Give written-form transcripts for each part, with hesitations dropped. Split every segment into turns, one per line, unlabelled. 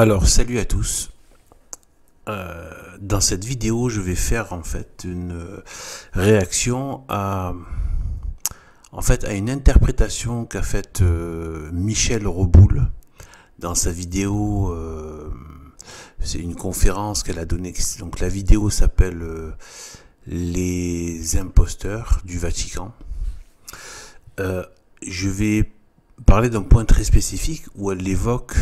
Alors, salut à tous. Dans cette vidéo, je vais faire en fait une réaction à une interprétation qu'a faite Michel Reboul dans sa vidéo. C'est une conférence qu'elle a donnée. Donc la vidéo s'appelle Les imposteurs du Vatican. Je vais parler d'un point très spécifique où elle évoque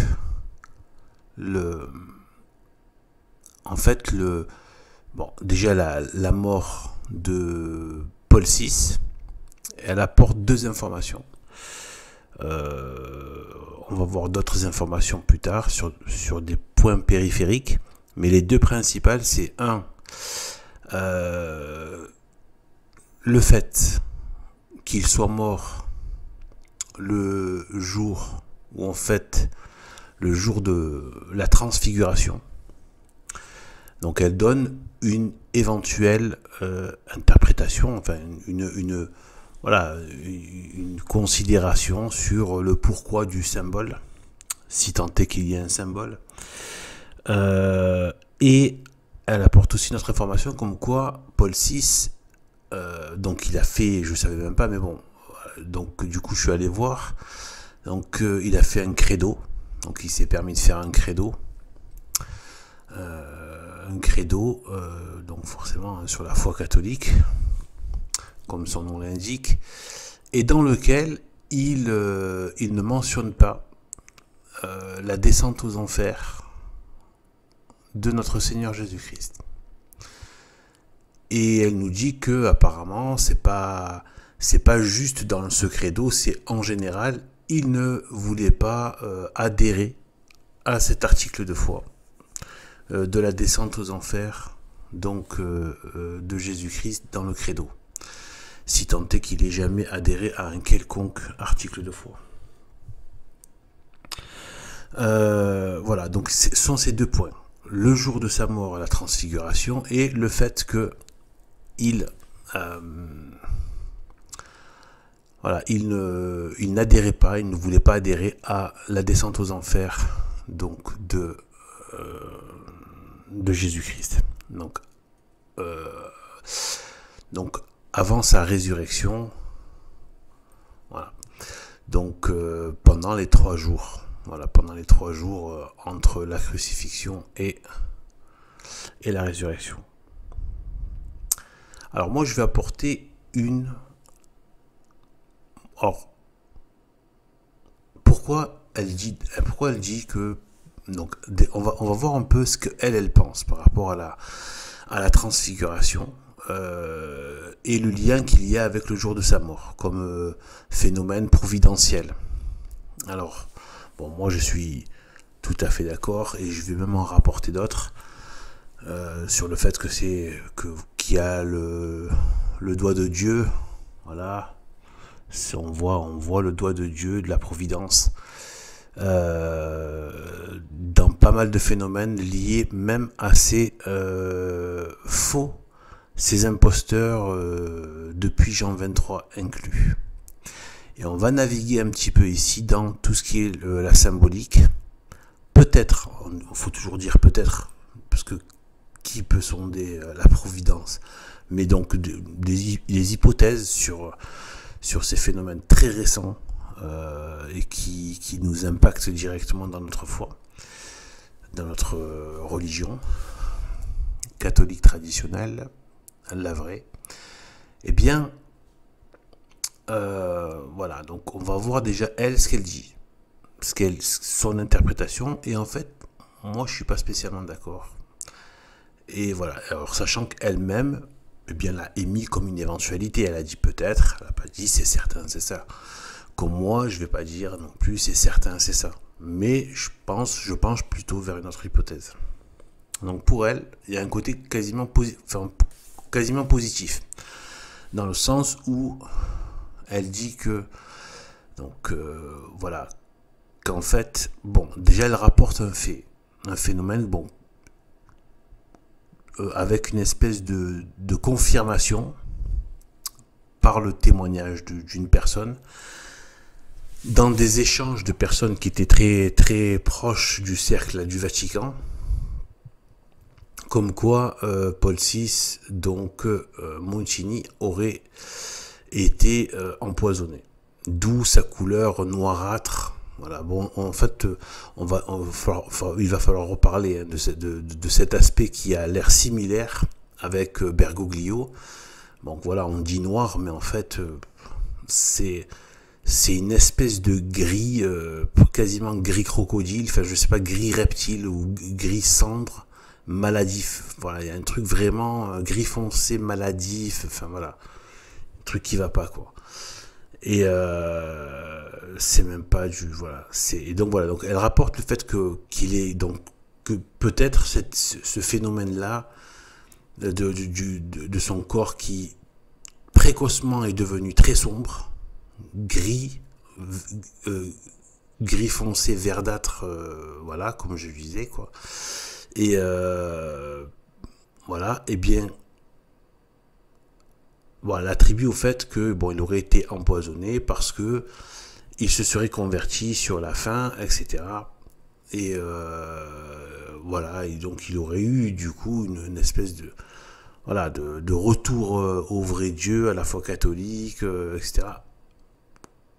déjà la mort de Paul VI. Elle apporte deux informations. On va voir d'autres informations plus tard sur des points périphériques, mais les deux principales, c'est le fait qu'il soit mort le jour où on fête le jour de la transfiguration. Donc elle donne une éventuelle interprétation, enfin une considération sur le pourquoi du symbole, si tant est qu'il y ait un symbole. Et elle apporte aussi notre information comme quoi Paul VI, donc il a fait, je ne savais même pas, mais bon, donc du coup je suis allé voir, donc il a fait un credo, donc il s'est permis de faire un credo. Donc forcément sur la foi catholique, comme son nom l'indique, et dans lequel il ne mentionne pas la descente aux enfers de notre Seigneur Jésus-Christ. Et elle nous dit que apparemment c'est pas juste dans ce credo, c'est en général, il ne voulait pas adhérer à cet article de foi de la descente aux enfers, donc de Jésus-Christ dans le credo, si tant est qu'il ait jamais adhéré à un quelconque article de foi. Voilà, donc ce sont ces deux points: le jour de sa mort, la transfiguration, et le fait que il n'adhérait pas, il ne voulait pas adhérer à la descente aux enfers, donc de Jésus-Christ. Donc avant sa résurrection, voilà. Donc pendant les 3 jours, entre la crucifixion et la résurrection. Alors moi je vais apporter pourquoi elle dit que, donc on va voir un peu ce qu'elle pense par rapport à la transfiguration et le lien qu'il y a avec le jour de sa mort comme phénomène providentiel. Alors bon, moi je suis tout à fait d'accord, et je vais même en rapporter d'autres sur le fait que qu'il y a le doigt de Dieu. Voilà, on voit le doigt de Dieu, de la providence dans pas mal de phénomènes liés même à ces imposteurs depuis Jean 23 inclus. Et on va naviguer un petit peu ici dans tout ce qui est la symbolique. Peut-être, il faut toujours dire peut-être, parce que qui peut sonder la providence, mais donc des hypothèses sur ces phénomènes très récents et qui nous impactent directement dans notre foi, dans notre religion catholique traditionnelle, la vraie. Eh bien, voilà, donc on va voir déjà elle ce qu'elle dit, son interprétation, et en fait, moi je suis pas spécialement d'accord. Et voilà, alors sachant qu'elle-même, eh bien, l'a émis comme une éventualité, elle a dit peut-être, elle n'a pas dit c'est certain, c'est ça. Comme moi, je vais pas dire non plus c'est certain, c'est ça. Mais je penche plutôt vers une autre hypothèse. Donc pour elle, il y a un côté quasiment positif, dans le sens où elle dit que, donc voilà, qu'en fait, bon, déjà elle rapporte un phénomène, bon, avec une espèce de confirmation par le témoignage d'une personne dans des échanges de personnes qui étaient très, très proches du cercle du Vatican, comme quoi Paul VI, donc Moncini, aurait été empoisonné. D'où sa couleur noirâtre. Voilà, bon, en fait, il va falloir reparler de cet aspect qui a l'air similaire avec Bergoglio. Donc voilà, on dit noir, mais en fait, c'est une espèce de gris, quasiment gris crocodile, enfin je sais pas, gris reptile ou gris cendre, maladif. Voilà, il y a un truc vraiment gris foncé, maladif, enfin voilà, un truc qui va pas quoi. Et c'est même pas du voilà. Et donc voilà, donc elle rapporte le fait que peut-être ce phénomène-là de son corps qui précocement est devenu très sombre, gris, gris foncé, verdâtre, voilà, comme je disais quoi. Et voilà, et bien. Bon, elle attribue au fait que bon, il aurait été empoisonné parce que il se serait converti sur la fin, etc. Et voilà, et donc il aurait eu du coup une espèce de voilà de retour au vrai Dieu, à la foi catholique, etc.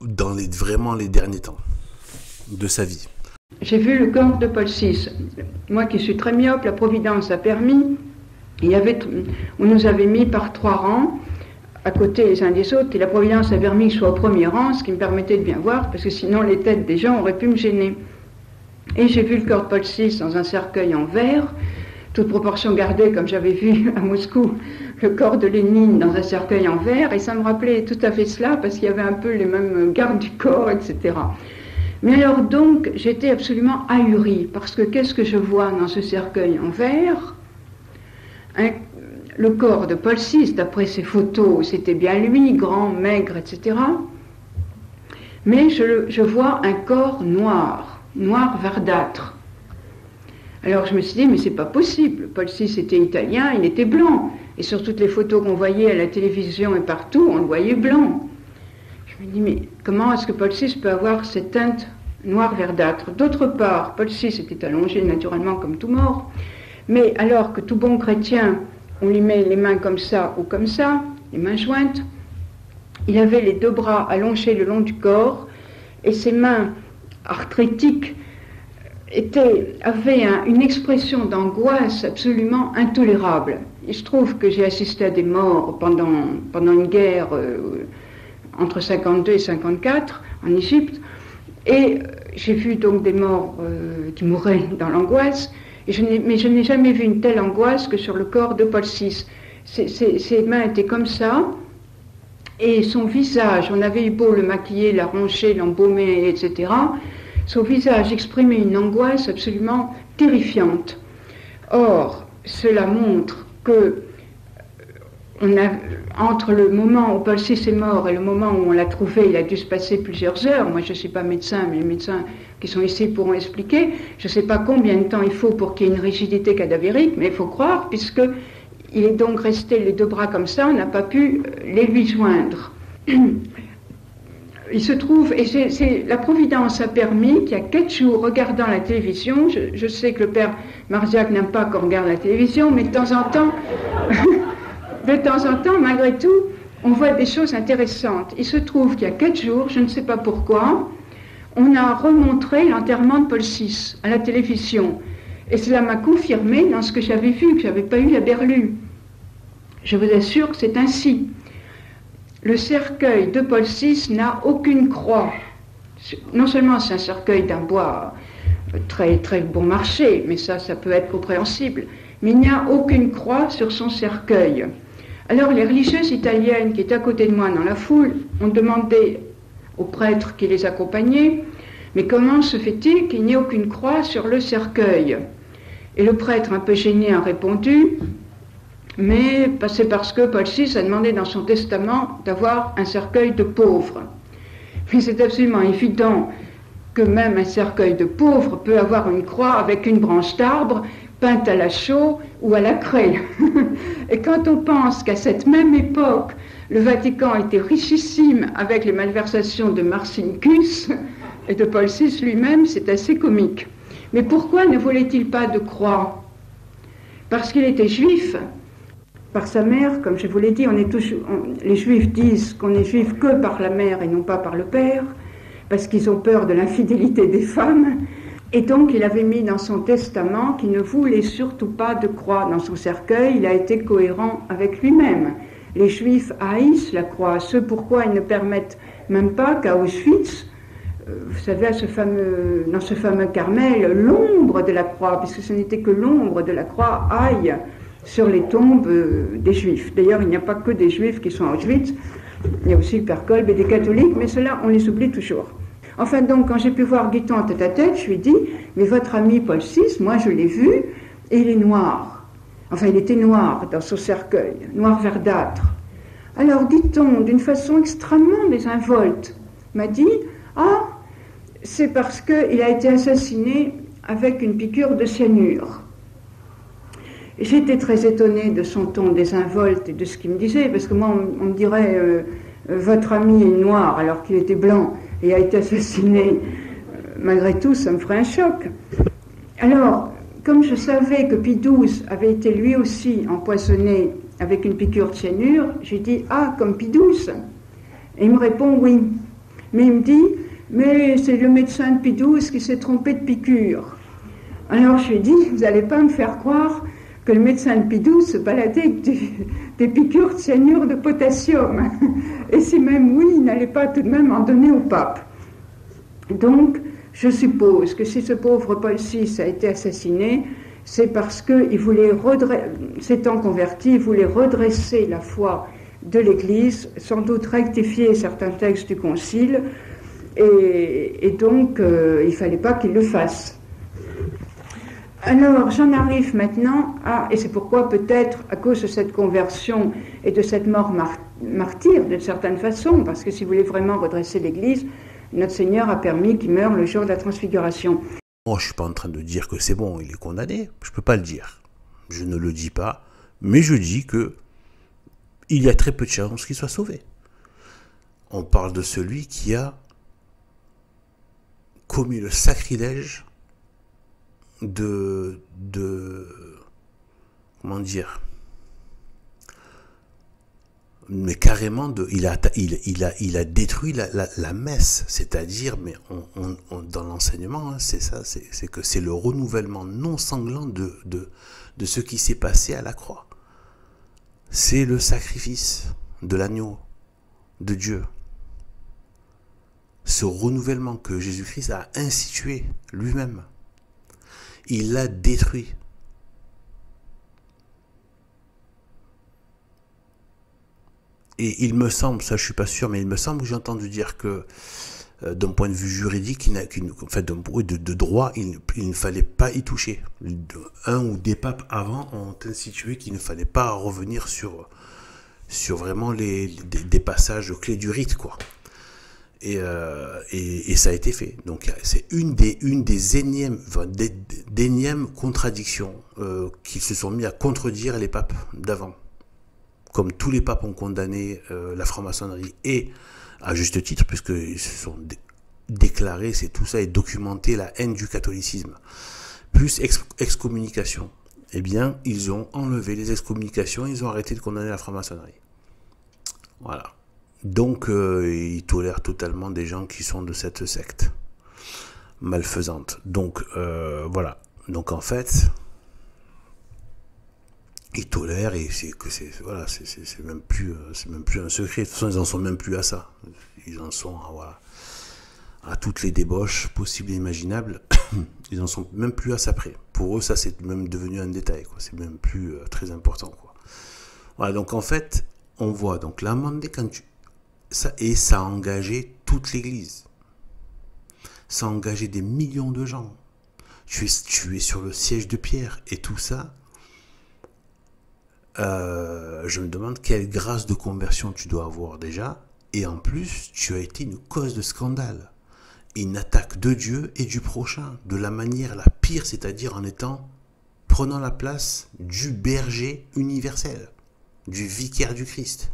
Dans vraiment les derniers temps de sa vie.
J'ai vu le corps de Paul VI. Moi qui suis très myope, la Providence a permis. On nous avait mis par 3 rangs, à côté les uns des autres, et la Providence a permis que je sois au premier rang, ce qui me permettait de bien voir, parce que sinon les têtes des gens auraient pu me gêner. Et j'ai vu le corps de Paul VI dans un cercueil en verre, toute proportion gardée, comme j'avais vu à Moscou, le corps de Lénine dans un cercueil en verre, et ça me rappelait tout à fait cela, parce qu'il y avait un peu les mêmes gardes du corps, etc. Mais alors donc, j'étais absolument ahurie, parce que qu'est-ce que je vois dans ce cercueil en verre ? Le corps de Paul VI, d'après ses photos, c'était bien lui, grand, maigre, etc. Mais je vois un corps noir, noir verdâtre. Alors je me suis dit, mais c'est pas possible. Paul VI était italien, il était blanc. Et sur toutes les photos qu'on voyait à la télévision et partout, on le voyait blanc. Je me dis, mais comment est-ce que Paul VI peut avoir cette teinte noire verdâtre ? D'autre part, Paul VI était allongé naturellement comme tout mort. Mais alors que tout bon chrétien, on lui met les mains comme ça ou comme ça, les mains jointes, il avait les 2 bras allongés le long du corps, et ses mains arthritiques avaient une expression d'angoisse absolument intolérable. Il se trouve que j'ai assisté à des morts pendant une guerre entre 52 et 54 en Égypte, et j'ai vu donc des morts qui mouraient dans l'angoisse, mais je n'ai jamais vu une telle angoisse que sur le corps de Paul VI. Ses mains étaient comme ça, et son visage, on avait eu beau le maquiller, l'arranger, l'embaumer, etc., son visage exprimait une angoisse absolument terrifiante. Or, cela montre que entre le moment où Paul VI est mort et le moment où on l'a trouvé, il a dû se passer plusieurs heures. Moi, je ne suis pas médecin, mais les médecins qui sont ici pourront expliquer. Je ne sais pas combien de temps il faut pour qu'il y ait une rigidité cadavérique, mais il faut croire, puisqu'il est donc resté les 2 bras comme ça, on n'a pas pu les lui joindre. Il se trouve, et la Providence a permis qu'il y a 4 jours, regardant la télévision, je sais que le père Marziac n'aime pas qu'on regarde la télévision, mais de temps en temps, malgré tout, on voit des choses intéressantes. Il se trouve qu'il y a 4 jours, je ne sais pas pourquoi, on a remontré l'enterrement de Paul VI à la télévision. Et cela m'a confirmé dans ce que j'avais vu, que je n'avais pas eu la berlue. Je vous assure que c'est ainsi. Le cercueil de Paul VI n'a aucune croix. Non seulement c'est un cercueil d'un bois très, très bon marché, mais ça peut être compréhensible, mais il n'y a aucune croix sur son cercueil. Alors les religieuses italiennes qui étaient à côté de moi dans la foule ont demandé au prêtre qui les accompagnait, mais comment se fait-il qu'il n'y ait aucune croix sur le cercueil ? Et le prêtre, un peu gêné, a répondu, mais c'est parce que Paul VI a demandé dans son testament d'avoir un cercueil de pauvres. Mais c'est absolument évident que même un cercueil de pauvres peut avoir une croix avec une branche d'arbre peinte à la chaux ou à la craie. Et quand on pense qu'à cette même époque, le Vatican était richissime avec les malversations de Marcinkus et de Paul VI lui-même, c'est assez comique. Mais pourquoi ne voulait-il pas de croix? Parce qu'il était juif. Par sa mère, comme je vous l'ai dit, les juifs disent qu'on est juif que par la mère et non pas par le père, parce qu'ils ont peur de l'infidélité des femmes. Et donc il avait mis dans son testament qu'il ne voulait surtout pas de croix. Dans son cercueil, il a été cohérent avec lui-même. Les juifs haïssent la croix, ce pourquoi ils ne permettent même pas qu'à Auschwitz, vous savez, dans ce fameux Carmel, l'ombre de la croix, puisque ce n'était que l'ombre de la croix, aille sur les tombes des juifs. D'ailleurs, il n'y a pas que des juifs qui sont à Auschwitz, il y a aussi le Père Kolb et des catholiques, mais ceux-là, on les oublie toujours. Enfin, donc, quand j'ai pu voir Guiton tête à tête, je lui ai dit, mais votre ami Paul VI, moi je l'ai vu, et il est noir. Enfin, il était noir dans son cercueil, noir verdâtre. Alors, Guiton, d'une façon extrêmement désinvolte, m'a dit, ah, c'est parce qu'il a été assassiné avec une piqûre de cyanure. J'étais très étonnée de son ton désinvolte et de ce qu'il me disait, parce que moi, on me dirait, votre ami est noir alors qu'il était blanc et a été assassiné. Malgré tout, ça me ferait un choc. Alors, comme je savais que Pie XII avait été lui aussi empoisonné avec une piqûre de cyanure, j'ai dit, ah, comme Pie XII. Et il me répond, oui. Mais il me dit, mais c'est le médecin de Pie XII qui s'est trompé de piqûre. Alors je lui ai dit, vous n'allez pas me faire croire que le médecin de Pie XII se baladait avec des piqûres de cyanure de potassium. Et si même oui, il n'allait pas tout de même en donner au pape. Donc, je suppose que si ce pauvre Paul VI a été assassiné, c'est parce qu'il voulait, s'étant converti, il voulait redresser la foi de l'Église, sans doute rectifier certains textes du Concile, et donc il ne fallait pas qu'il le fasse. Alors, j'en arrive maintenant et c'est pourquoi peut-être, à cause de cette conversion et de cette mort martyre, d'une certaine façon, parce que si vous voulez vraiment redresser l'Église, notre Seigneur a permis qu'il meure le jour de la transfiguration.
Moi, je ne suis pas en train de dire que c'est bon, il est condamné, je ne peux pas le dire. Je ne le dis pas, mais je dis que il y a très peu de chances qu'il soit sauvé. On parle de celui qui a commis le sacrilège de comment dire, mais carrément il a détruit la messe, c'est-à-dire, mais dans l'enseignement, hein, c'est ça, c'est que c'est le renouvellement non sanglant de ce qui s'est passé à la croix. C'est le sacrifice de l'agneau de Dieu. Ce renouvellement que Jésus-Christ a institué lui-même. Il l'a détruit. Et il me semble, ça je suis pas sûr, mais il me semble que j'ai entendu dire que d'un point de vue juridique, de droit, il ne fallait pas y toucher. Un ou des papes avant ont institué qu'il ne fallait pas revenir sur vraiment des passages clés du rite, quoi. Et ça a été fait. Donc c'est une des énièmes contradictions qui se sont mis à contredire les papes d'avant. Comme tous les papes ont condamné la franc-maçonnerie, et à juste titre, puisqu'ils se sont déclarés, c'est tout ça, et documenté la haine du catholicisme, plus excommunication. Eh bien, ils ont enlevé les excommunications, ils ont arrêté de condamner la franc-maçonnerie. Voilà. Donc, ils tolèrent totalement des gens qui sont de cette secte malfaisante. Donc, voilà. Donc, en fait, ils tolèrent, et c'est même plus un secret. De toute façon, ils en sont même plus à ça. Ils en sont à toutes les débauches possibles et imaginables. Ils en sont même plus à ça près. Pour eux, ça c'est même devenu un détail, quoi. C'est même plus très important, quoi. Voilà. Donc en fait, on voit donc l'amende ça a engagé toute l'Église. Ça a engagé des millions de gens. Tu es sur le siège de Pierre, et tout ça. Je me demande quelle grâce de conversion tu dois avoir déjà, et en plus tu as été une cause de scandale, une attaque de Dieu et du prochain, de la manière la pire, c'est-à-dire en étant prenant la place du berger universel, du vicaire du Christ.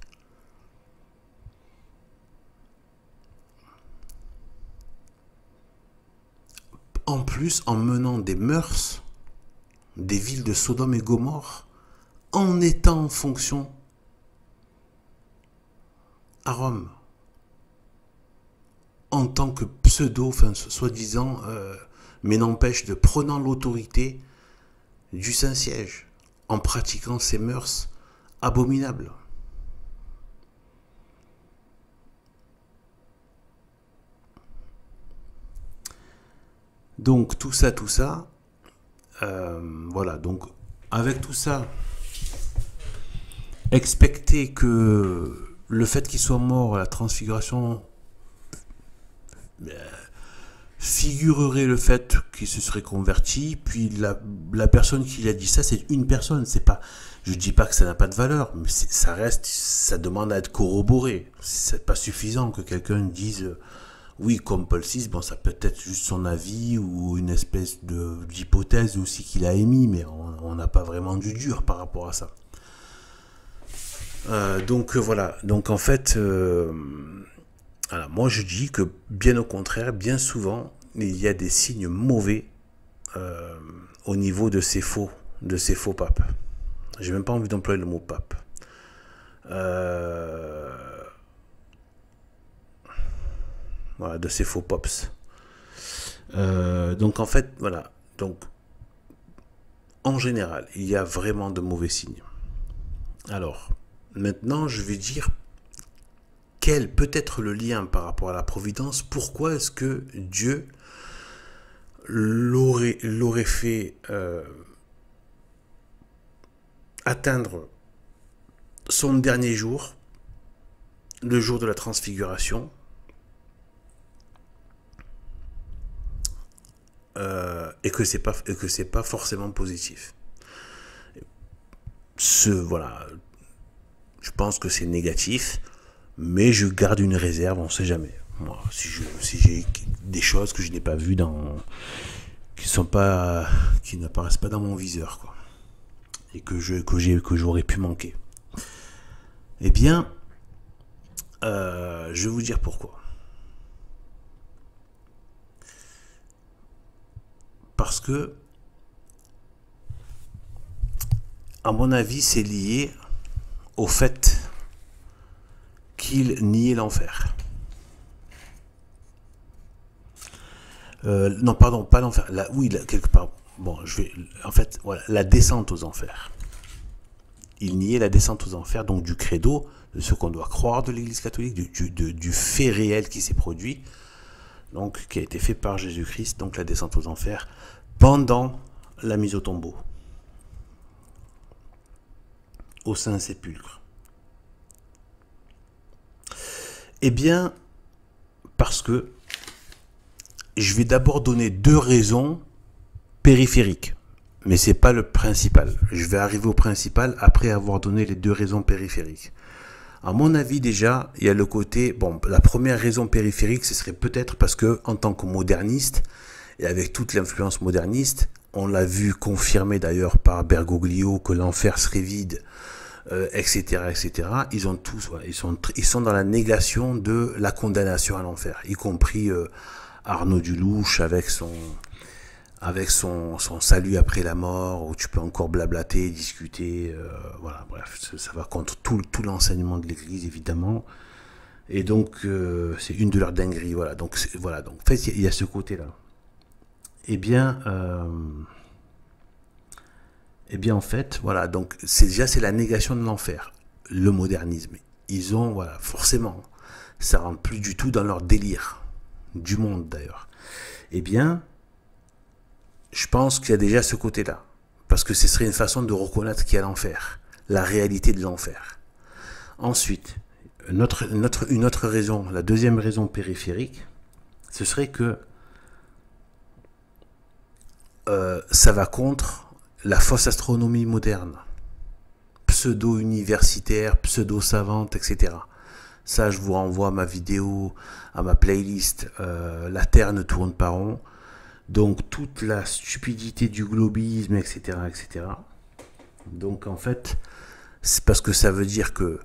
En plus, en menant des mœurs des villes de Sodome et Gomorrhe, en étant en fonction à Rome, en tant que pseudo, enfin soi-disant, mais n'empêche de prenant l'autorité du Saint-Siège, en pratiquant ces mœurs abominables. Donc tout ça, voilà, donc avec tout ça, expecter que le fait qu'il soit mort à la transfiguration figurerait le fait qu'il se serait converti, puis la personne qui lui a dit ça, c'est une personne, c'est pas, je dis pas que ça n'a pas de valeur, mais ça reste, ça demande à être corroboré. C'est pas suffisant que quelqu'un dise oui, comme Paul VI, bon, ça peut être juste son avis ou une espèce d'hypothèse aussi qu'il a émis, mais on n'a pas vraiment du dur par rapport à ça. Donc voilà, donc en fait, voilà, moi je dis que bien au contraire, bien souvent, il y a des signes mauvais au niveau de ces faux papes. J'ai même pas envie d'employer le mot pape. Voilà, de ces faux pops. Donc en fait, voilà. Donc, en général, il y a vraiment de mauvais signes. Alors, maintenant, je vais dire quel peut être le lien par rapport à la providence. Pourquoi est-ce que Dieu l'aurait fait atteindre son dernier jour, le jour de la transfiguration, et que c'est pas forcément positif. Voilà, je pense que c'est négatif, mais je garde une réserve, on sait jamais. Moi, si j'ai des choses que je n'ai pas vues qui n'apparaissent pas dans mon viseur, quoi, et que j'aurais pu manquer. Eh bien, je vais vous dire pourquoi. Parce que, à mon avis, c'est lié au fait qu'il niait l'enfer. Non, pardon, pas l'enfer. Oui, quelque part. Bon, en fait, voilà, la descente aux enfers. Il niait la descente aux enfers, donc du credo, de ce qu'on doit croire de l'Église catholique, du fait réel qui s'est produit, donc qui a été fait par Jésus-Christ, donc la descente aux enfers, pendant la mise au tombeau, au Saint-Sépulcre. Eh bien, parce que je vais d'abord donner deux raisons périphériques, mais c'est pas le principal. Je vais arriver au principal après avoir donné les deux raisons périphériques. À mon avis, déjà, il y a le côté, bon, la première raison périphérique, ce serait peut-être parce que, en tant que moderniste, et avec toute l'influence moderniste, on l'a vu confirmé d'ailleurs par Bergoglio que l'enfer serait vide, etc., etc. Ils ont tous, voilà, ils sont dans la négation de la condamnation à l'enfer, y compris Arnaud Dulouche avec son salut après la mort, où tu peux encore blablater, discuter, voilà, bref, ça va contre tout l'enseignement de l'Église, évidemment. Et donc, c'est une de leurs dingueries, voilà. Donc, en fait, il y a ce côté-là. Eh bien, en fait, voilà, donc, c'est la négation de l'enfer, le modernisme. Ils ont, voilà, forcément, ça rentre plus du tout dans leur délire, du monde d'ailleurs. Eh bien, je pense qu'il y a déjà ce côté-là, parce que ce serait une façon de reconnaître qu'il y a l'enfer, la réalité de l'enfer. Ensuite, une autre raison, la deuxième raison périphérique, ce serait que ça va contre la fausse astronomie moderne, pseudo-universitaire, pseudo-savante, etc. Ça, je vous renvoie à ma vidéo, à ma playlist La Terre ne tourne pas rond. Donc toute la stupidité du globisme, etc., etc. Donc en fait, c'est parce que ça veut dire que,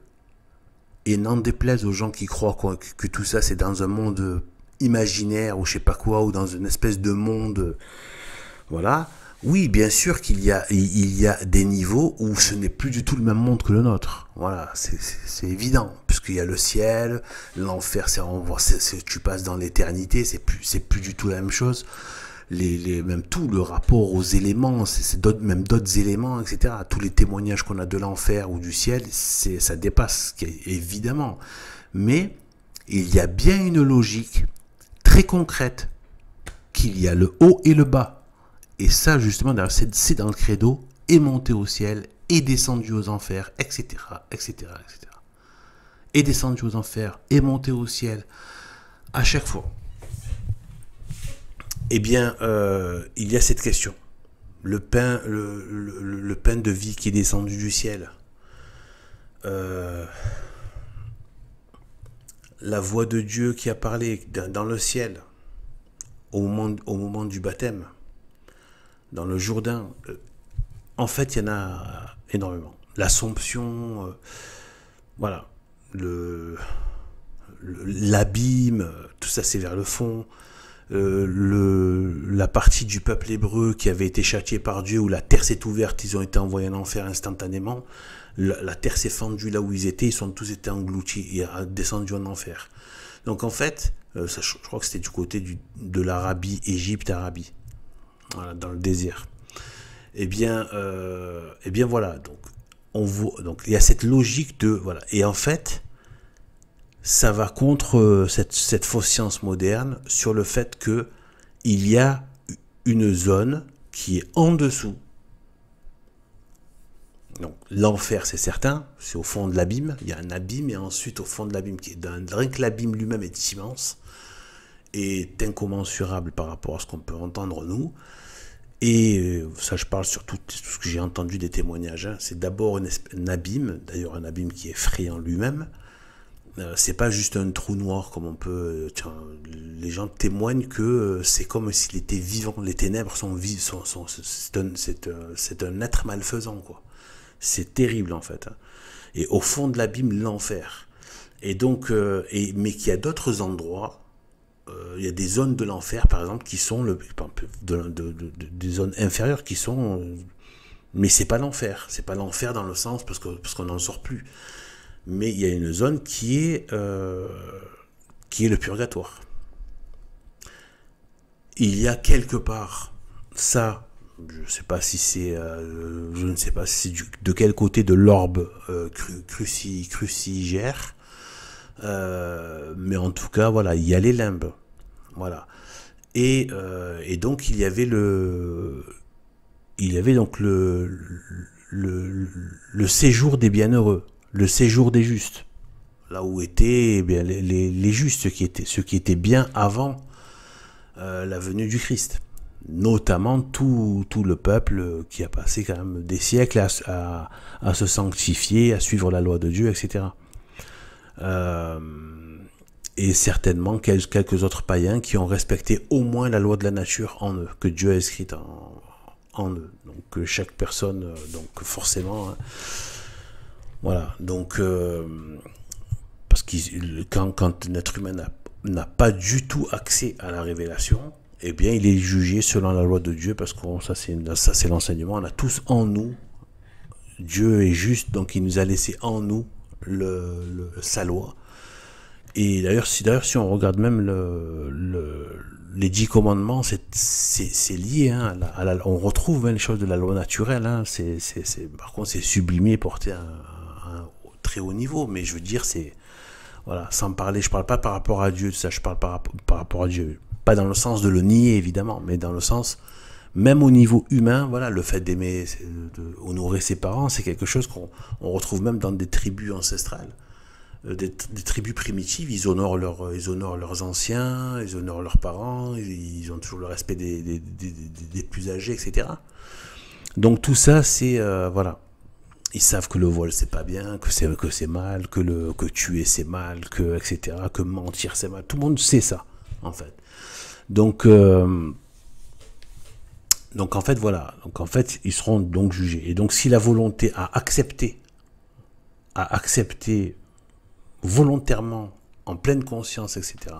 et n'en déplaise aux gens qui croient que tout ça c'est dans un monde imaginaire ou je sais pas quoi, ou dans une espèce de monde, voilà. Oui, bien sûr il y a des niveaux où ce n'est plus du tout le même monde que le nôtre. Voilà, c'est évident, puisqu'il y a le ciel, l'enfer, tu passes dans l'éternité, c'est plus du tout la même chose. Même tout le rapport aux éléments, même d'autres éléments, etc. Tous les témoignages qu'on a de l'enfer ou du ciel, ça dépasse, évidemment. Mais il y a bien une logique très concrète, qu'il y a le haut et le bas. Et ça, justement, c'est dans le credo, est monté au ciel, est descendu aux enfers, etc., etc., etc. Est descendu aux enfers, est monté au ciel, à chaque fois. Eh bien, il y a cette question. Le pain de vie qui est descendu du ciel. La voix de Dieu qui a parlé dans le ciel au moment du baptême, dans le Jourdain. En fait, il y en a énormément. L'Assomption, voilà, l'abîme, tout ça c'est vers le fond. La partie du peuple hébreu qui avait été châtié par Dieu, où la terre s'est ouverte, ils ont été envoyés en enfer instantanément. La terre s'est fendue là où ils étaient, ils ont tous été engloutis et descendus en enfer. Donc en fait, ça, je crois que c'était du côté de l'Arabie, Égypte-Arabie, voilà, dans le désert. Eh bien voilà, donc il y a cette logique de, voilà, et en fait, ça va contre cette fausse science moderne sur le fait que il y a une zone qui est en dessous. Donc l'enfer, c'est certain, c'est au fond de l'abîme. Il y a un abîme, et ensuite au fond de l'abîme, rien que l'abîme lui-même est immense et est incommensurable par rapport à ce qu'on peut entendre nous. Et ça, je parle sur tout ce que j'ai entendu des témoignages. Hein. C'est d'abord un abîme, d'ailleurs un abîme qui est effrayant lui-même. C'est pas juste un trou noir comme on peut. Les gens témoignent que c'est comme s'il était vivant. Les ténèbres sont vives. C'est un être malfaisant, quoi. C'est terrible en fait. Et au fond de l'abîme, l'enfer. Et donc, mais qu'il y a d'autres endroits. Il y a des zones de l'enfer, par exemple, qui sont des zones inférieures qui sont. Mais c'est pas l'enfer. C'est pas l'enfer dans le sens parce qu'on n'en sort plus. Mais il y a une zone qui est le purgatoire. Il y a quelque part, ça, je ne sais pas si c'est, de quel côté de l'orbe crucigère, mais en tout cas, voilà, il y a les limbes, voilà. Et donc il y avait donc le séjour des bienheureux. Le séjour des justes, là où étaient les justes, ceux qui étaient bien avant la venue du Christ, notamment tout le peuple qui a passé quand même des siècles à se sanctifier, à suivre la loi de Dieu, etc. Et certainement quelques autres païens qui ont respecté au moins la loi de la nature en eux, que Dieu a écrite en eux. Donc chaque personne, donc forcément... Hein, voilà, donc parce que quand un être humain n'a pas du tout accès à la révélation, eh bien il est jugé selon la loi de Dieu, parce que ça c'est l'enseignement, on a tous en nous, Dieu est juste, donc il nous a laissé en nous sa loi. Et d'ailleurs si on regarde même les 10 commandements, c'est lié, hein, on retrouve même les choses de la loi naturelle, hein, par contre c'est sublimé, porté à un très haut niveau, mais je veux dire, c'est, voilà, sans parler, je parle pas par rapport à Dieu, ça, je parle par rapport à Dieu, pas dans le sens de le nier évidemment, mais dans le sens, même au niveau humain, voilà, le fait d'aimer, honorer ses parents, c'est quelque chose qu'on retrouve même dans des tribus ancestrales, des tribus primitives. Ils honorent leurs anciens, ils honorent leurs parents, ils ont toujours le respect des plus âgés, etc. Donc tout ça, c'est voilà. Ils savent que le vol c'est pas bien, que c'est mal, que tuer c'est mal, etc. Que mentir c'est mal. Tout le monde sait ça, en fait. Donc Donc en fait, voilà. Donc en fait, ils seront donc jugés. Et donc si la volonté a accepté volontairement, en pleine conscience, etc.,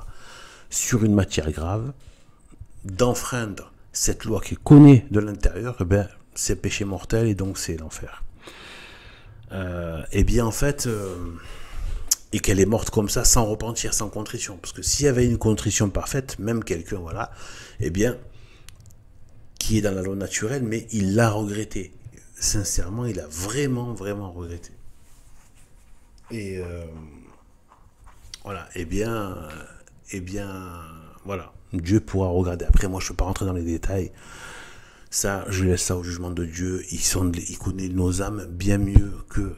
sur une matière grave, d'enfreindre cette loi qu'il connaît de l'intérieur, eh bien, c'est péché mortel et donc c'est l'enfer. Et bien en fait, et qu'elle est morte comme ça, sans repentir, sans contrition. Parce que s'il y avait une contrition parfaite, même quelqu'un, voilà, eh bien, qui est dans la loi naturelle, mais il l'a regretté. Sincèrement, il a vraiment, vraiment regretté. Et voilà, voilà, Dieu pourra regarder. Après, moi, je ne peux pas rentrer dans les détails. Ça, je laisse ça au jugement de Dieu. Il connaît nos âmes bien mieux que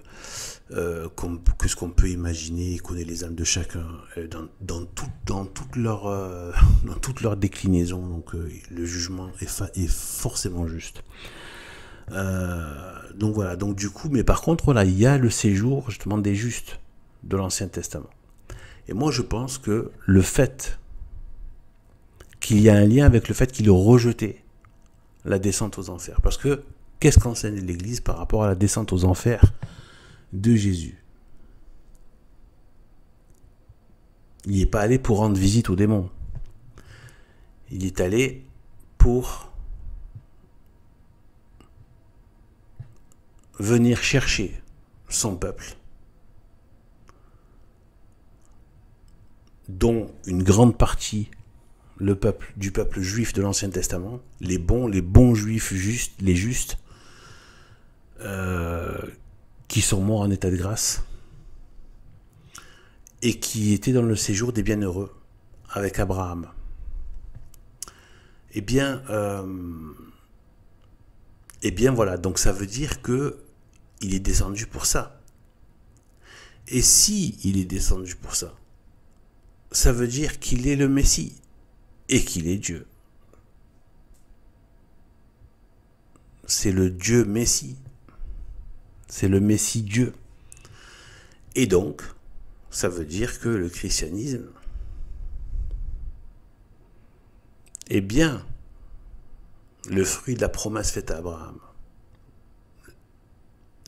ce qu'on peut imaginer. Il connaît les âmes de chacun dans toute leur déclinaison. Donc, le jugement est forcément juste. Donc voilà. Donc du coup, mais par contre, voilà, il y a le séjour justement des justes de l'Ancien Testament. Et moi, je pense que le fait qu'il y a un lien avec le fait qu'il ait rejeté la descente aux enfers. Parce que, qu'est-ce qu'enseigne l'Église par rapport à la descente aux enfers de Jésus? Il n'est pas allé pour rendre visite aux démons. Il est allé pour venir chercher son peuple, dont une grande partie du peuple juif de l'Ancien Testament, les bons juifs justes, les justes, qui sont morts en état de grâce, et qui étaient dans le séjour des bienheureux, avec Abraham. Eh bien voilà, donc ça veut dire que il est descendu pour ça. Et si il est descendu pour ça, ça veut dire qu'il est le Messie et qu'il est Dieu. C'est le Dieu Messie. C'est le Messie Dieu. Et donc, ça veut dire que le christianisme est bien le fruit de la promesse faite à Abraham.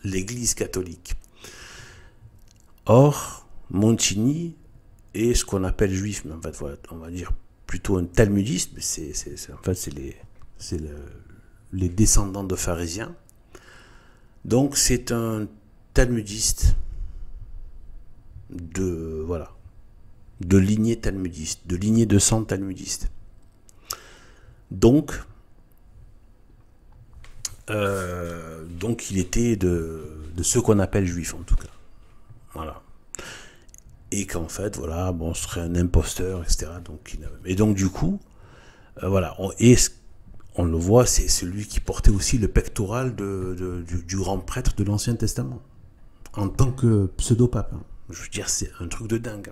L'Église catholique. Or, Montigny est ce qu'on appelle juif, mais en fait, voilà, on va dire plutôt un talmudiste, mais c'est les descendants de pharisiens. Donc, c'est un talmudiste de lignée talmudiste, de lignée de sang talmudiste. Donc il était de ceux qu'on appelle juifs, en tout cas. Voilà. Et qu'en fait, voilà, bon, ce serait un imposteur, etc. Et donc, du coup, voilà. On le voit, c'est celui qui portait aussi le pectoral du grand prêtre de l'Ancien Testament, en tant que pseudo-pape. Je veux dire, c'est un truc de dingue.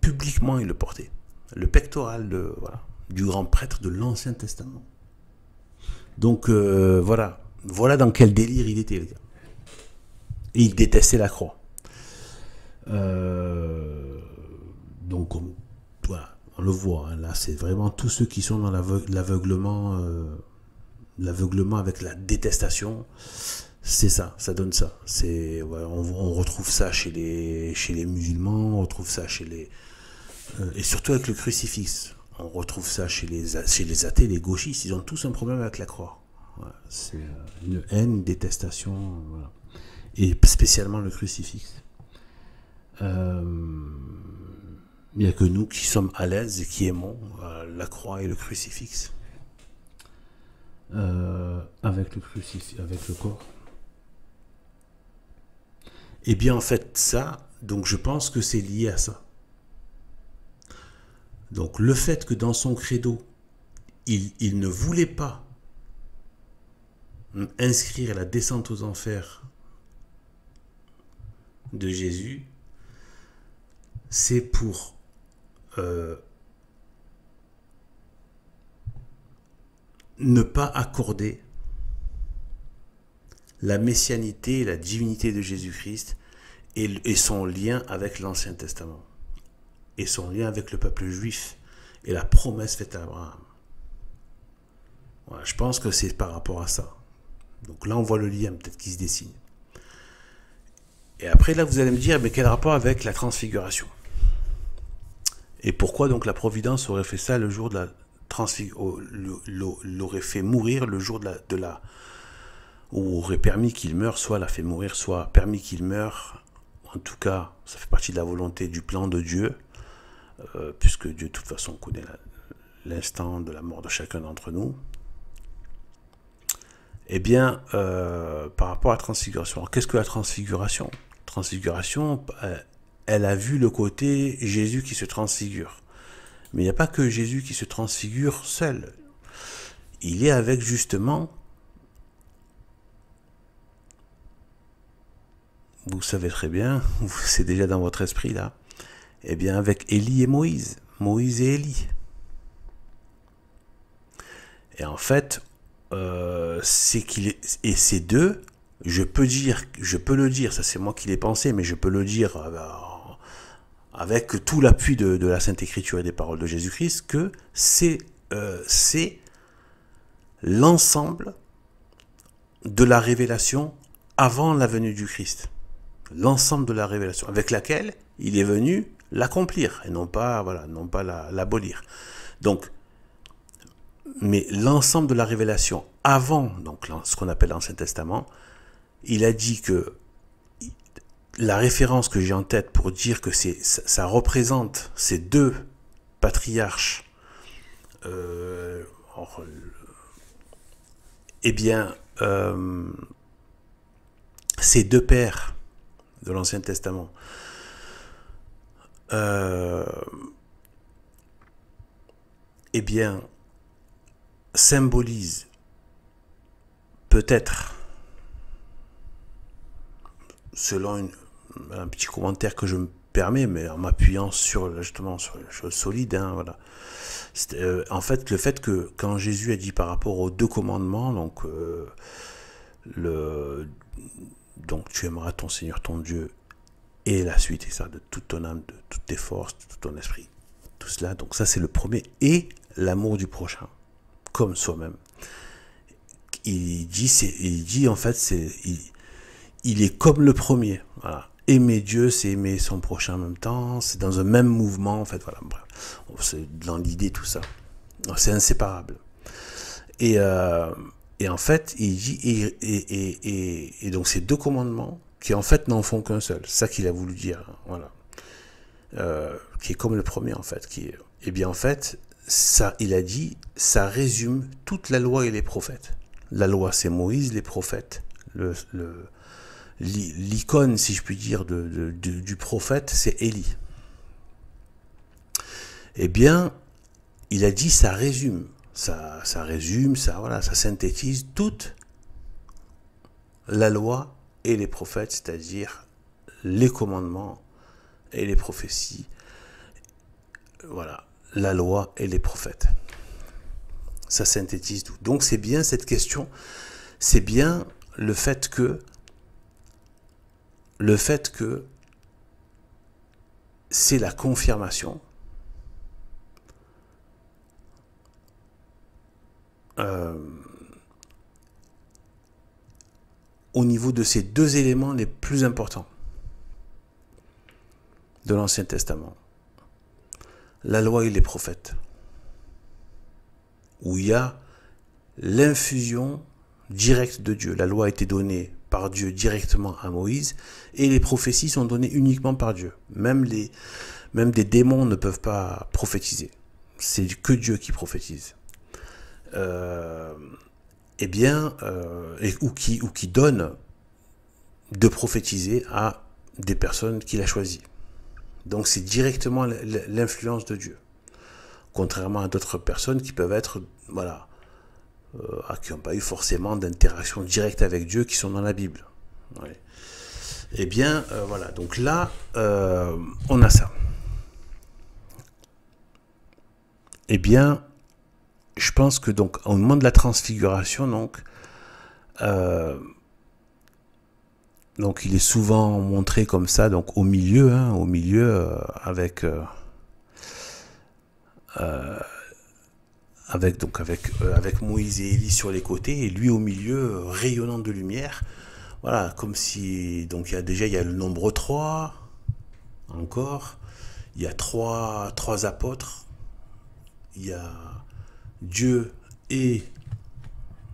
Publiquement, il le portait. Le pectoral du grand prêtre de l'Ancien Testament. Donc, voilà dans quel délire il était, les gars. Et il détestait la croix. Donc, voilà, on le voit. Hein, là, c'est vraiment tous ceux qui sont dans l'aveuglement avec la détestation. C'est ça, ça donne ça. On retrouve ça chez les musulmans, on retrouve ça et surtout avec le crucifix. On retrouve ça chez les athées, les gauchistes. Ils ont tous un problème avec la croix. Voilà, c'est une haine, une détestation, voilà. Et spécialement le crucifix. Il n'y a que nous qui sommes à l'aise et qui aimons la croix et le crucifix. Avec le crucifix, avec le corps. Et bien en fait ça, donc je pense que c'est lié à ça. Donc le fait que dans son credo, il ne voulait pas inscrire la descente aux enfers de Jésus, c'est pour ne pas accorder la messianité et la divinité de Jésus-Christ et son lien avec l'Ancien Testament et son lien avec le peuple juif et la promesse faite à Abraham. Voilà, je pense que c'est par rapport à ça. Donc là, on voit le lien peut-être qui se dessine. Et après, là, vous allez me dire, mais quel rapport avec la transfiguration? Et pourquoi donc la Providence aurait fait ça le jour de la transfiguration, l'aurait fait mourir le jour de la ou aurait permis qu'il meure, soit l'a fait mourir, soit permis qu'il meure. En tout cas, ça fait partie de la volonté du plan de Dieu, puisque Dieu, de toute façon, connaît l'instant de la mort de chacun d'entre nous. Eh bien, par rapport à la transfiguration, alors qu'est-ce que la transfiguration? Transfiguration, elle a vu le côté Jésus qui se transfigure. Mais il n'y a pas que Jésus qui se transfigure seul. Il est avec justement, vous savez très bien, c'est déjà dans votre esprit là, eh bien avec Élie et Moïse, Moïse et Élie. Et en fait, c'est qu'il est, et ces deux, je peux le dire, ça c'est moi qui l'ai pensé, mais je peux le dire avec tout l'appui de la Sainte Écriture et des paroles de Jésus-Christ, que c'est l'ensemble de la révélation avant la venue du Christ. L'ensemble de la révélation avec laquelle il est venu l'accomplir et non pas l'abolir. Donc, mais l'ensemble de la révélation avant, donc ce qu'on appelle l'Ancien Testament, il a dit que la référence que j'ai en tête pour dire que ça représente ces deux patriarches, ces deux pères de l'Ancien Testament, symbolise peut-être, selon un petit commentaire que je me permets, mais en m'appuyant justement sur les choses solides, voilà. En fait, le fait que quand Jésus a dit par rapport aux deux commandements, donc tu aimeras ton Seigneur ton Dieu et la suite, et ça, de toute ton âme, de toutes tes forces, de tout ton esprit, tout cela, donc ça c'est le premier, et l'amour du prochain, comme soi-même. Il dit en fait, il est comme le premier, voilà. Aimer Dieu, c'est aimer son prochain en même temps, c'est dans un même mouvement, en fait, voilà, bref. C'est dans l'idée, tout ça. C'est inséparable. Et en fait, il dit, et donc ces deux commandements, qui en fait n'en font qu'un seul, c'est ça qu'il a voulu dire, voilà. Qui est comme le premier, en fait. Et bien, en fait, ça, il a dit, ça résume toute la loi et les prophètes. La loi, c'est Moïse, les prophètes, l'icône, si je puis dire, du prophète, c'est Élie. Eh bien, il a dit, ça résume, ça synthétise toute la loi et les prophètes, c'est-à-dire les commandements et les prophéties. Voilà, la loi et les prophètes. Ça synthétise tout. Donc c'est bien cette question, c'est bien le fait que c'est la confirmation au niveau de ces deux éléments les plus importants de l'Ancien Testament. La loi et les prophètes, où il y a l'infusion directe de Dieu. La loi a été donnée par Dieu directement à Moïse, et les prophéties sont données uniquement par Dieu. Même des démons ne peuvent pas prophétiser. C'est que Dieu qui prophétise. Ou qui donne de prophétiser à des personnes qu'il a choisies. Donc c'est directement l'influence de Dieu. Contrairement à d'autres personnes qui peuvent être, qui n'ont pas eu forcément d'interaction directe avec Dieu, qui sont dans la Bible. Ouais. Eh bien, voilà. Donc là, on a ça. Eh bien, je pense que donc au moment de la transfiguration, donc il est souvent montré comme ça, donc au milieu, avec Moïse et Élie sur les côtés, et lui au milieu, rayonnant de lumière. Voilà, comme si, donc il y a le nombre 3 encore, il y a trois apôtres, il y a Dieu et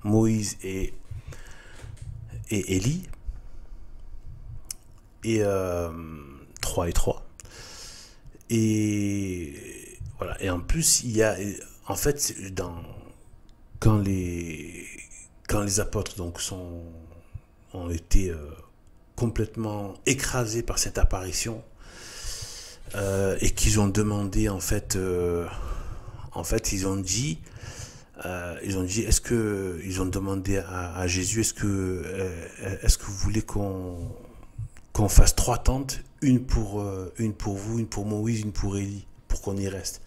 Moïse et Élie, et 3 et 3. Et voilà, et en plus, il y a, en fait, quand les, quand les apôtres donc ont été complètement écrasés par cette apparition, et qu'ils ont demandé ils ont dit, ils ont demandé à Jésus, est-ce que vous voulez qu'on fasse 3 tentes, une pour vous, une pour Moïse, une pour Élie, pour qu'on y reste.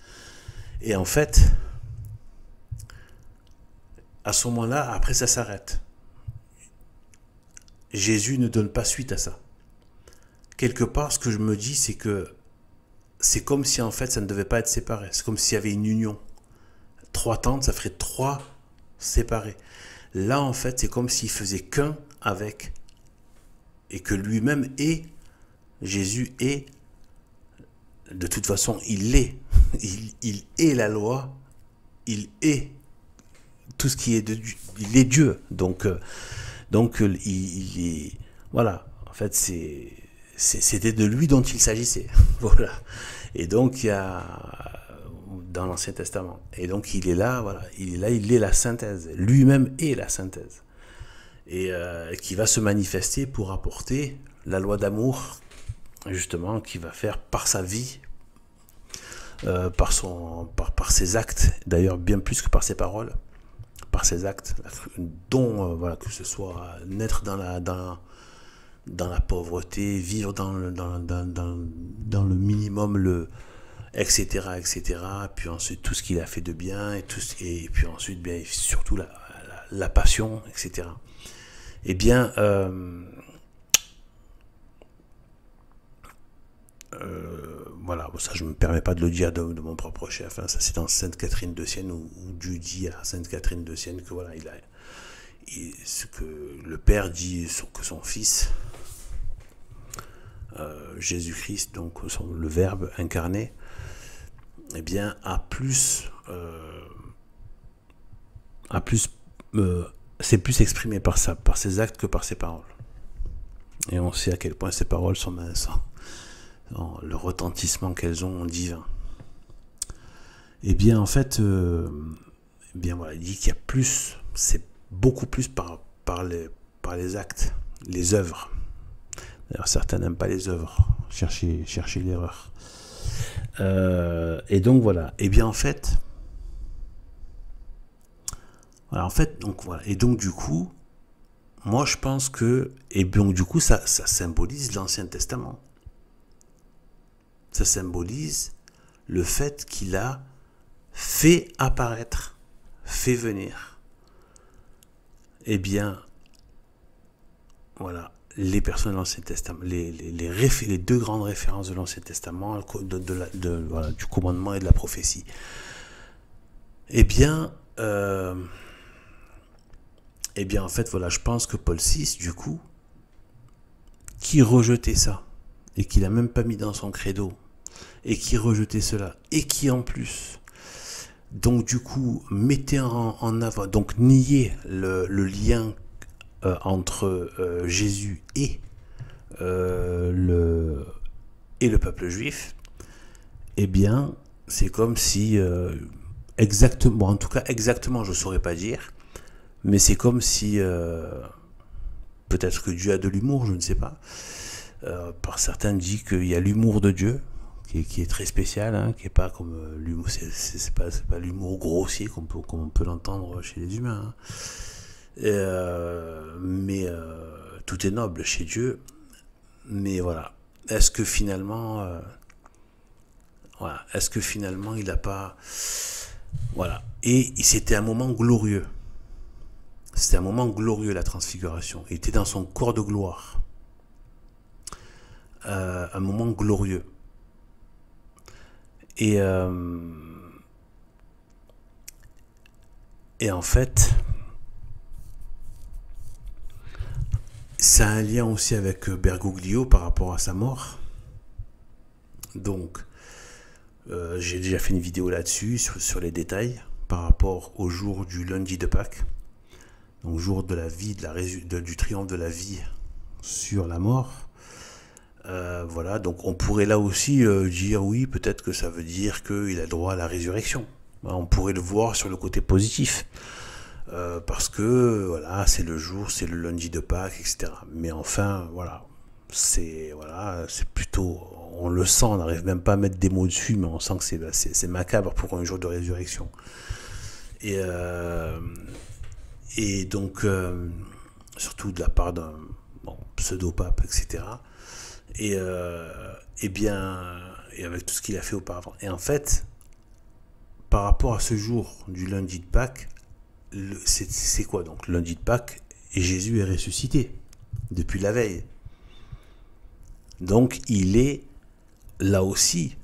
Et en fait, à ce moment-là, après ça s'arrête. Jésus ne donne pas suite à ça. Quelque part, ce que je me dis, c'est que c'est comme si en fait ça ne devait pas être séparé. C'est comme s'il y avait une union. 3 tentes, ça ferait 3 séparés. Là, en fait, c'est comme s'il faisait qu'un avec, et que lui-même est, Jésus est, de toute façon, il est. Il est la loi, il est tout ce qui est de Dieu, il est Dieu. Donc il est, voilà, en fait, c'était de lui dont il s'agissait. Voilà. Et donc, il y a, dans l'Ancien Testament. Et donc, il est là, voilà, il est la synthèse. Lui-même est la synthèse. Et qui va se manifester pour apporter la loi d'amour, justement, qui va faire par sa vie, par ses actes, d'ailleurs bien plus que par ses paroles, par ses actes, dont voilà, que ce soit naître dans la pauvreté, vivre dans le minimum, etc., etc. Puis ensuite tout ce qu'il a fait de bien, et puis ensuite bien surtout la passion, etc. Eh bien, voilà, ça je ne me permets pas de le dire de mon propre chef, hein. Ça c'est dans Sainte Catherine de Sienne, où Dieu dit à Sainte Catherine de Sienne que voilà, ce que le Père dit, que son Fils, Jésus-Christ, donc le Verbe incarné, eh bien c'est plus exprimé par ses actes que par ses paroles. Et on sait à quel point ces paroles sont le retentissement qu'elles ont en divin. Eh bien, en fait, eh bien voilà, il dit qu'il y a plus, c'est beaucoup plus par les actes, les œuvres. D'ailleurs, certains n'aiment pas les œuvres, chercher l'erreur. Et donc voilà. Eh bien, en fait, donc voilà. Et donc du coup, moi je pense que, et donc du coup, ça symbolise l'Ancien Testament. Ça symbolise le fait qu'il a fait apparaître, fait venir, eh bien, voilà, les personnes de l'Ancien Testament, les 2 grandes références de l'Ancien Testament, voilà, du commandement et de la prophétie. Eh bien, en fait, voilà, je pense que Paul VI, du coup, qui rejetait ça, et qui l'a même pas mis dans son credo, et qui rejetait cela, et qui en plus, donc du coup, mettait en avant, donc niait le lien entre Jésus et le peuple juif, eh bien, c'est comme si, exactement, en tout cas exactement, je ne saurais pas dire, mais c'est comme si, peut-être que Dieu a de l'humour, je ne sais pas. Par certains dit qu'il y a l'humour de Dieu, qui est très spécial, hein, qui n'est pas comme l'humour, c'est pas l'humour grossier comme on peut l'entendre chez les humains, hein. Mais tout est noble chez Dieu. Mais voilà, est-ce que finalement il n'a pas, voilà, et c'était un moment glorieux. C'était un moment glorieux, la transfiguration. Il était dans son corps de gloire. Un moment glorieux. Et Et en fait, ça a un lien aussi avec Bergoglio par rapport à sa mort. Donc, j'ai déjà fait une vidéo là-dessus, sur les détails, par rapport au jour du lundi de Pâques. Donc, jour de la vie, du triomphe de la vie sur la mort. Voilà, donc on pourrait là aussi dire oui, peut-être que ça veut dire qu'il a droit à la résurrection. On pourrait le voir sur le côté positif. Parce que voilà, c'est le jour, c'est le lundi de Pâques, etc. Mais enfin, voilà, c'est plutôt, on le sent, on n'arrive même pas à mettre des mots dessus, mais on sent que c'est macabre pour un jour de résurrection. Et donc, surtout de la part d'un pseudo-pape, etc. Et avec tout ce qu'il a fait auparavant. Et en fait, par rapport à ce jour du lundi de Pâques, c'est quoi donc lundi de Pâques? Et Jésus est ressuscité depuis la veille. Donc il est là aussi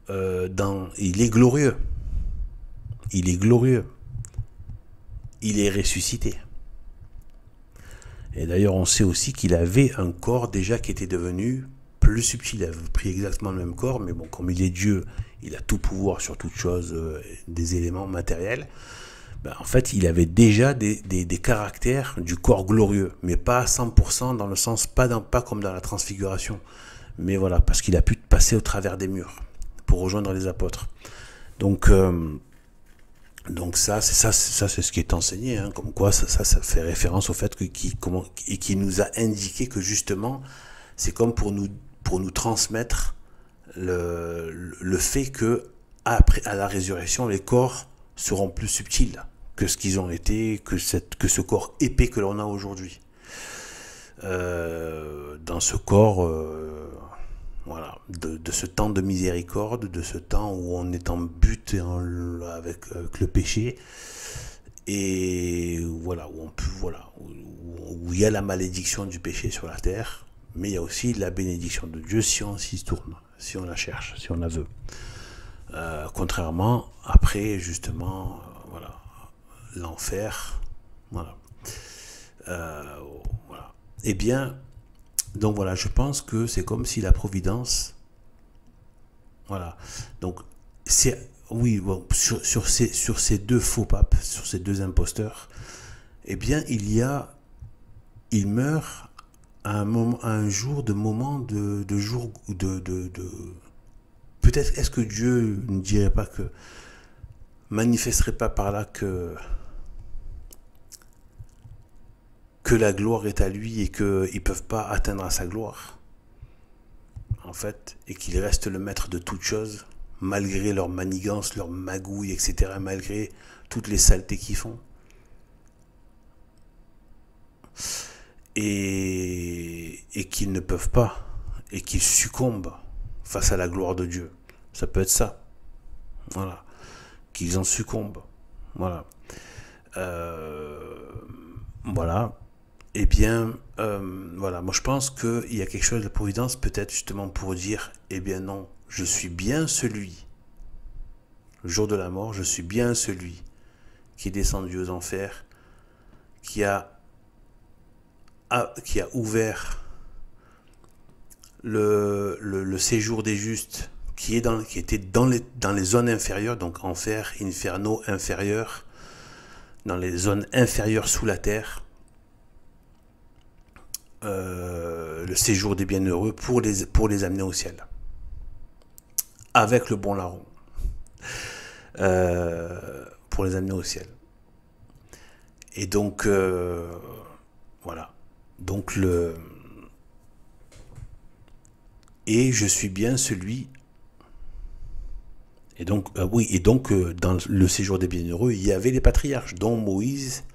il est glorieux. Il est glorieux. Il est ressuscité. Et d'ailleurs on sait aussi qu'il avait un corps déjà qui était devenu plus subtil. Il avait pris exactement le même corps, mais bon, comme il est Dieu, il a tout pouvoir sur toute chose, des éléments matériels. En fait, il avait déjà des caractères du corps glorieux, mais pas à 100% dans le sens, pas comme dans la transfiguration, mais voilà, parce qu'il a pu passer au travers des murs pour rejoindre les apôtres. Donc ça, c'est ce qui est enseigné, hein, comme quoi ça fait référence au fait qu'il nous a indiqué que justement, c'est comme pour nous transmettre le fait que après, à la résurrection, les corps seront plus subtils que ce qu'ils ont été, que ce corps épais que l'on a aujourd'hui. Dans ce corps, voilà, de ce temps de miséricorde, de ce temps où on est en but avec le péché, et voilà, où il y a la malédiction du péché sur la terre, mais il y a aussi la bénédiction de Dieu si on s'y tourne, si on la cherche, si on la veut. Contrairement, après, justement, voilà, l'enfer, voilà. Voilà. Eh bien, donc voilà, je pense que c'est comme si la providence, voilà, donc c'est, oui, bon, sur ces deux faux papes, sur ces deux imposteurs, eh bien, il meurt à un jour de peut-être, est-ce que Dieu ne dirait pas manifesterait pas par là que la gloire est à lui et qu'ils ne peuvent pas atteindre à sa gloire, en fait, et qu'il reste le maître de toutes choses, malgré leur manigance, leur magouille, etc., malgré toutes les saletés qu'ils font. Et qu'ils ne peuvent pas, et qu'ils succombent face à la gloire de Dieu. Ça peut être ça. Voilà. Qu'ils en succombent. Voilà. Voilà. Eh bien, voilà. Moi, je pense qu'il y a quelque chose de la providence, peut-être justement pour dire, eh bien non, je suis bien celui, le jour de la mort, je suis bien celui qui est descendu aux enfers, qui a ouvert le séjour des justes, qui était dans les zones inférieures, donc enfer, inferno, inférieur, dans les zones inférieures sous la terre, le séjour des bienheureux pour les amener au ciel, avec le bon larron, pour les amener au ciel. Et donc, voilà. Donc et je suis bien celui. Et donc, dans le séjour des bienheureux, il y avait les patriarches, dont Moïse.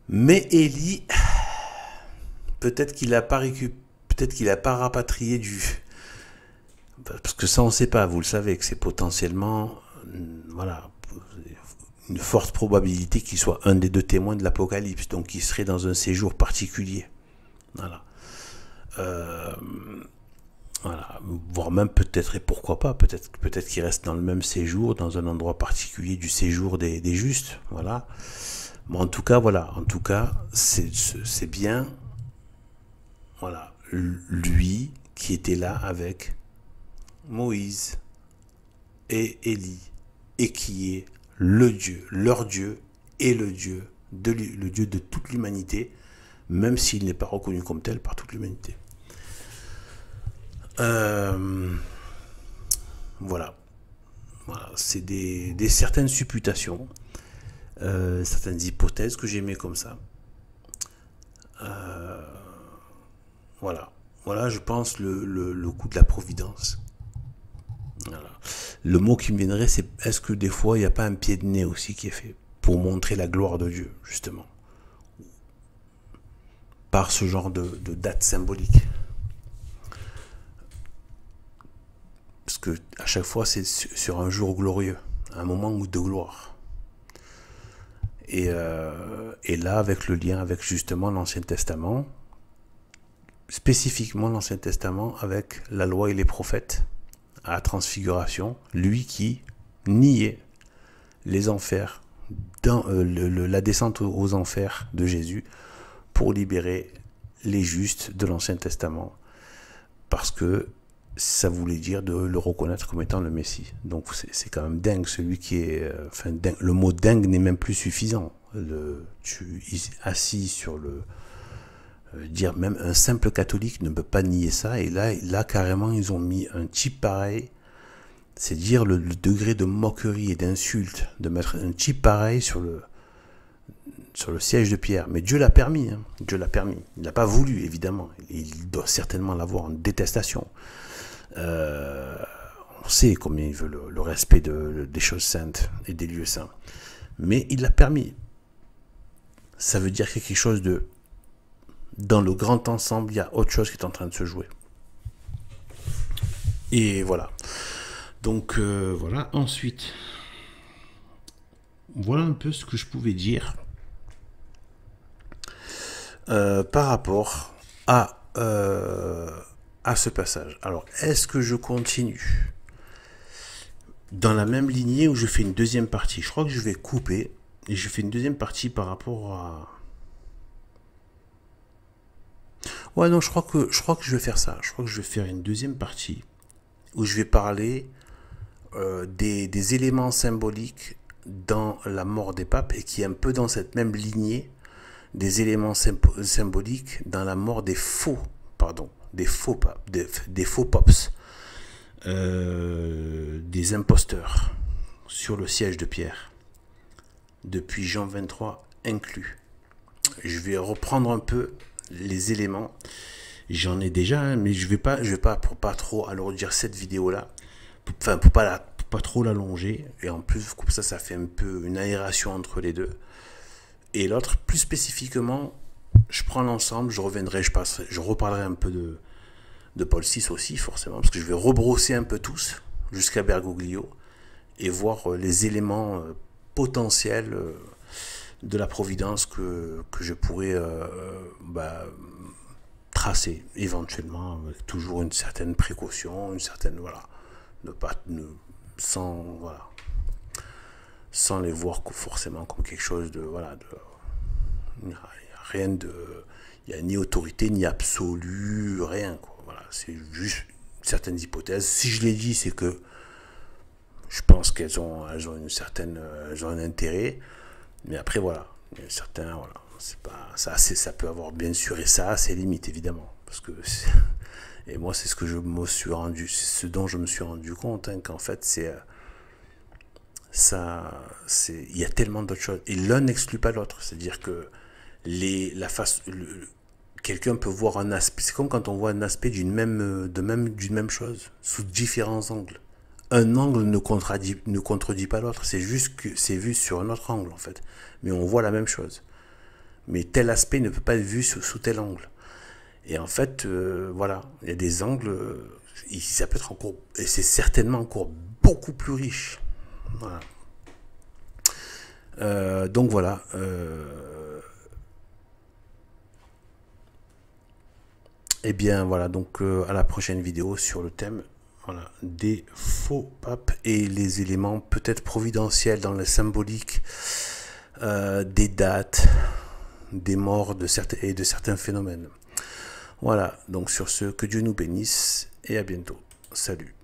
Mais Élie, peut-être qu'il n'a pas rapatrié parce que ça, on ne sait pas. Vous le savez que c'est potentiellement, voilà, une forte probabilité qu'il soit un des deux témoins de l'Apocalypse, donc qui serait dans un séjour particulier. Voilà. Voilà, voire même peut-être, et pourquoi pas, peut-être qu'il reste dans le même séjour, dans un endroit particulier du séjour des justes, voilà. Mais en tout cas, voilà, en tout cas, c'est bien, voilà, lui qui était là avec Moïse et Élie, et qui est le Dieu, leur Dieu, et le Dieu de toute l'humanité, même s'il n'est pas reconnu comme tel par toute l'humanité. Voilà. Voilà, c'est des certaines supputations, certaines hypothèses que j'ai mis comme ça. Voilà. Voilà, je pense, le coup de la providence. Voilà. Le mot qui me viendrait, c'est est-ce que des fois, il n'y a pas un pied de nez aussi qui est fait pour montrer la gloire de Dieu, justement, par ce genre de date symbolique. Parce que à chaque fois, c'est sur un jour glorieux, un moment de gloire. Et là, avec le lien avec justement l'Ancien Testament, spécifiquement l'Ancien Testament avec la loi et les prophètes, à la transfiguration, lui qui niait les enfers, dans, la descente aux enfers de Jésus pour libérer les justes de l'Ancien Testament. Parce que ça voulait dire de le reconnaître comme étant le Messie. Donc c'est quand même dingue, celui qui est... enfin, dingue, le mot dingue n'est même plus suffisant. Tu assis sur le... dire même un simple catholique ne peut pas nier ça, et là carrément ils ont mis un type pareil, c'est dire le degré de moquerie et d'insulte de mettre un type pareil sur le siège de Pierre. Mais Dieu l'a permis, hein. Dieu l'a permis. Il n'a pas voulu, évidemment. Il doit certainement l'avoir en détestation. On sait combien il veut le respect des choses saintes et des lieux saints. Mais il l'a permis. Ça veut dire qu'il y a quelque chose de... Dans le grand ensemble, il y a autre chose qui est en train de se jouer. Et voilà. Donc, voilà. Ensuite, voilà un peu ce que je pouvais dire par rapport à ce passage. Alors, est-ce que je continue dans la même lignée où je fais une deuxième partie? Je crois que je vais couper et je fais une deuxième partie par rapport à... Ouais, non, je crois que je vais faire ça. Je crois que je vais faire une deuxième partie où je vais parler des éléments symboliques dans la mort des papes, et qui est un peu dans cette même lignée des éléments symboliques dans la mort des faux papes, des faux pops, des imposteurs sur le siège de Pierre, depuis Jean 23 inclus. Je vais reprendre un peu les éléments. J'en ai déjà, hein, mais je vais pas pour pas trop alourdir cette vidéo là, enfin pour pas trop l'allonger, et en plus comme ça fait un peu une aération entre les deux. Et l'autre, plus spécifiquement, je prends l'ensemble, je reviendrai, je reparlerai un peu de Paul VI aussi, forcément, parce que je vais rebrosser un peu tous jusqu'à Bergoglio et voir les éléments potentiels de la providence que je pourrais tracer éventuellement, avec toujours une certaine précaution, une certaine, voilà, sans les voir forcément comme quelque chose de, voilà, rien de, il n'y a ni autorité ni absolu, rien, quoi. Voilà, c'est juste certaines hypothèses. Si je l'ai dit, c'est que je pense qu'elles ont une certaine, elles ont un intérêt, mais après voilà, certains, voilà, c'est pas ça, ça peut avoir bien sûr et ça a ses limites évidemment, parce que et moi c'est ce dont je me suis rendu compte, hein, qu'en fait il y a tellement d'autres choses, et l'un n'exclut pas l'autre. C'est-à-dire que quelqu'un peut voir un aspect, c'est comme quand on voit un aspect d'une même chose sous différents angles. Un angle ne contredit pas l'autre, c'est juste que c'est vu sur un autre angle en fait, mais on voit la même chose. Mais tel aspect ne peut pas être vu sous tel angle. Et en fait, voilà, il y a des angles, ça peut être encore, et c'est certainement encore beaucoup plus riche. Voilà. Donc voilà. Et bien voilà, donc à la prochaine vidéo sur le thème, voilà, des faux papes et les éléments peut-être providentiels dans la symbolique des dates, des morts de certains phénomènes. Voilà, donc sur ce, que Dieu nous bénisse et à bientôt. Salut.